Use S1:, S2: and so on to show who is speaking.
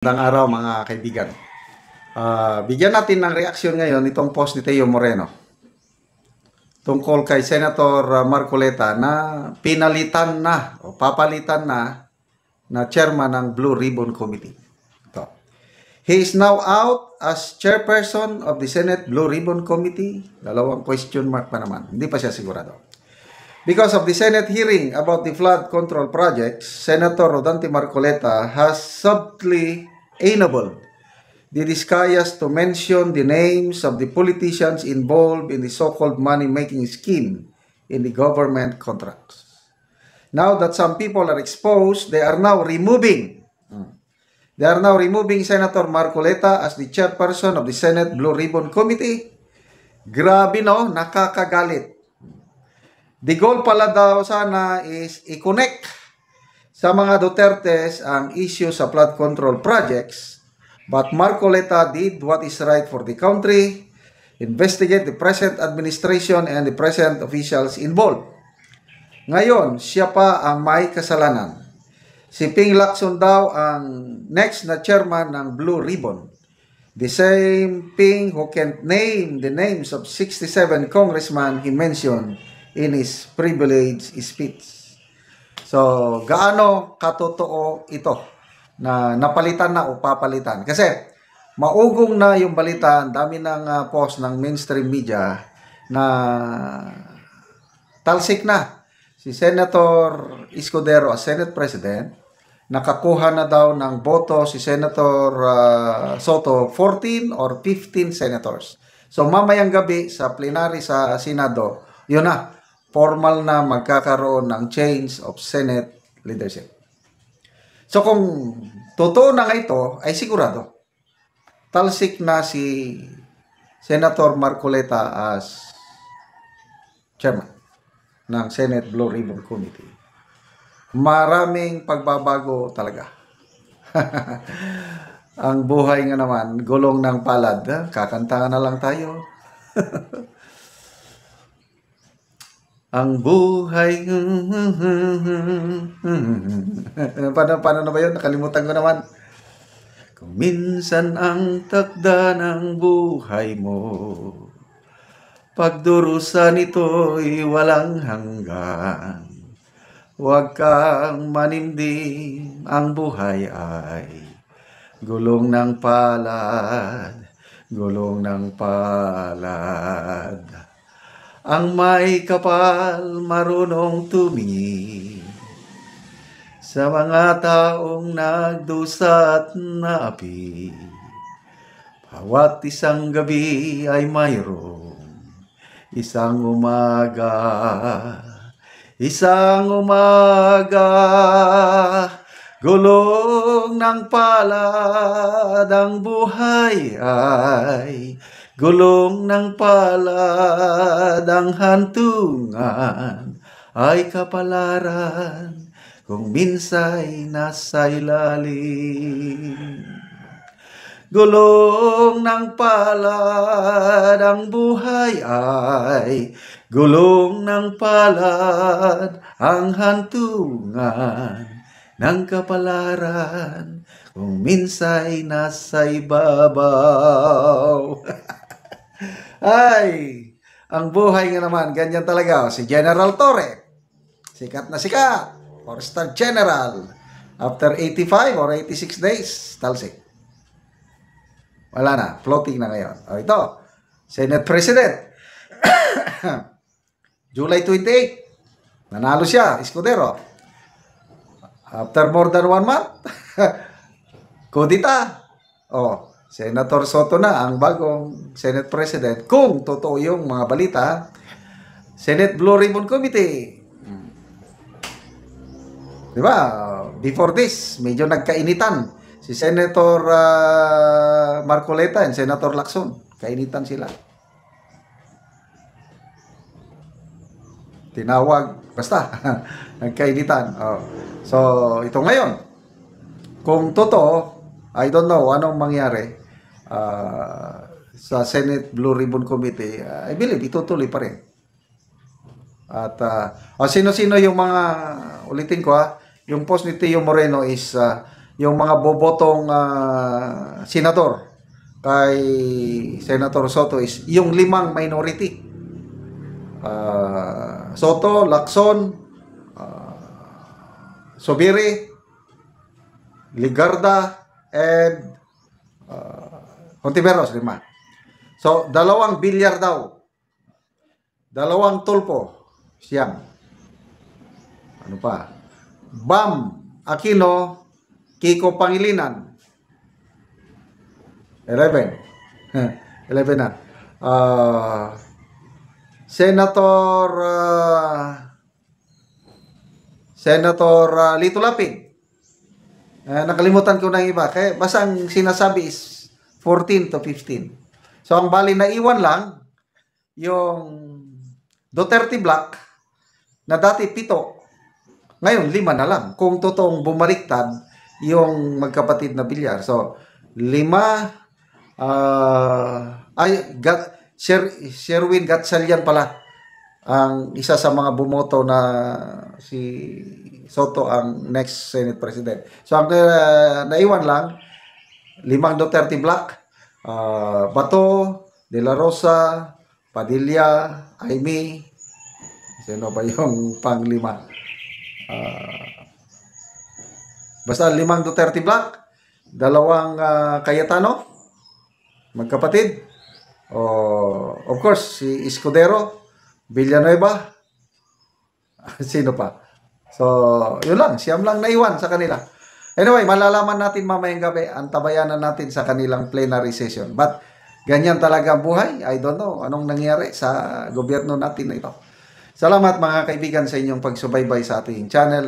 S1: Magandang araw mga kaibigan. Bigyan natin ng reaksyon ngayon itong post ni Teo Moreno tungkol kay Senator Marcoleta na pinalitan na o papalitan na chairman ng Blue Ribbon Committee. Ito. He is now out as chairperson of the Senate Blue Ribbon Committee. Dalawang question mark pa naman. Hindi pa siya sigurado. Because of the Senate hearing about the flood control projects, Senator Rodante Marcoleta has subtly enabled the Discayas to mention the names of the politicians involved in the so-called money-making scheme in the government contracts. Now that some people are exposed, they are now removing Senator Marcoleta as the chairperson of the Senate Blue Ribbon Committee. Grabe no, nakakagalit. The goal pala daw sana is i-connect sa mga Dutertes ang issue sa flood control projects, but Marcoleta did what is right for the country, investigate the present administration and the present officials involved. Ngayon, siya pa ang may kasalanan. Si Ping Lacson daw ang next na chairman ng Blue Ribbon. The same Ping who can't name the names of 67 congressmen he mentioned in his privilege speech. So, gaano katotoo ito na napalitan na o papalitan? Kasi, maugong na yung balita, dami ng post ng mainstream media na talsik na si Senator Escudero as Senate President. Nakakuha na daw ng boto si Senator Soto, 14 or 15 senators. So, mamayang gabi sa plenary sa Senado, yun na, formal na magkakaroon ng change of Senate leadership. So kung totoo na nga ito, ay sigurado, talsik na si Senator Marcoleta as chairman ng Senate Blue Ribbon Committee. Maraming pagbabago talaga. Ang buhay nga naman, gulong ng palad. Kakantahan na lang tayo. Ang buhay. Paano na ba yun? Nakalimutan ko naman. Kung minsan ang takda ng buhay mo, pagdurusan ito'y walang hanggan. Huwag kang manimdim, ang buhay ay gulong ng palad, gulong ng palad. Ang may kapal marunong tumingin sa mga taong nagdusa at naapi. Bawat isang gabi ay mayroong isang umaga, gulong ng palad ang buhay ay gulong ng palad ang hantungan ay kapalaran kung minsa'y nasa ilalim. Gulong ng palad ang buhay ay gulong ng palad ang hantungan ng kapalaran kung minsa'y nasa ibabaw. Ay, ang buhay nga naman, ganyan talaga. Si General Torre, sikat na sikat, 4-star general. After 85 or 86 days, talsik. Wala na, floating na ngayon. O ito, Senate President. July 28, nanalo siya, Escudero. After more than 1 month, kudita. O, Senator Soto na ang bagong Senate President. Kung totoo yung mga balita, Senate Blue Ribbon Committee. Diba? Before this, medyo nagkainitan. Si Senator Marcoleta and Senator Lacson. Kainitan sila. Tinawag. Basta. Nagkainitan. Oh. So, ito ngayon. Kung totoo, I don't know anong mangyari sa Senate Blue Ribbon Committee. I believe itutuloy pa rin. At sino-sino yung mga, ulitin ko yung post ni Teo Moreno is yung mga bobotong senador kay Senator Soto is yung 5 minority. Soto, Lacson, Sobiri, Ligarda, and Hontiveros, 5. So, 2 Bilyar daw. 2 Tulpo, siyang. Ano pa? Bam Aquino, Kiko Pangilinan. 11. 11 na. Senator Lito Lapid. Nakalimutan ko na iba. Kaya basta ang sinasabi is 14 to 15. So, ang bali na iwan lang, yung Duterte Black, na dati 7, ngayon 5 na lang. Kung totoong bumaliktad yung magkapatid na Bilyar. So, 5, Sherwin Gatchalian pala ang isa sa mga bumoto na si Soto ang next Senate President. So, ang naiwan lang, 5 Duterte Black, Bato, De La Rosa, Padilla, Aimee, sino ba yung pang-5? Basta 5 Duterte Black, 2 Cayetano, magkapatid. Of course, si Escudero, Villanueva, sino pa? So, yun lang, siyam lang naiwan sa kanila. Anyway, malalaman natin mamayang gabi, antabayanan natin sa kanilang plenary session. But, ganyan talaga ang buhay. I don't know anong nangyari sa gobyerno natin na ito. Salamat mga kaibigan sa inyong pagsubaybay sa ating channel.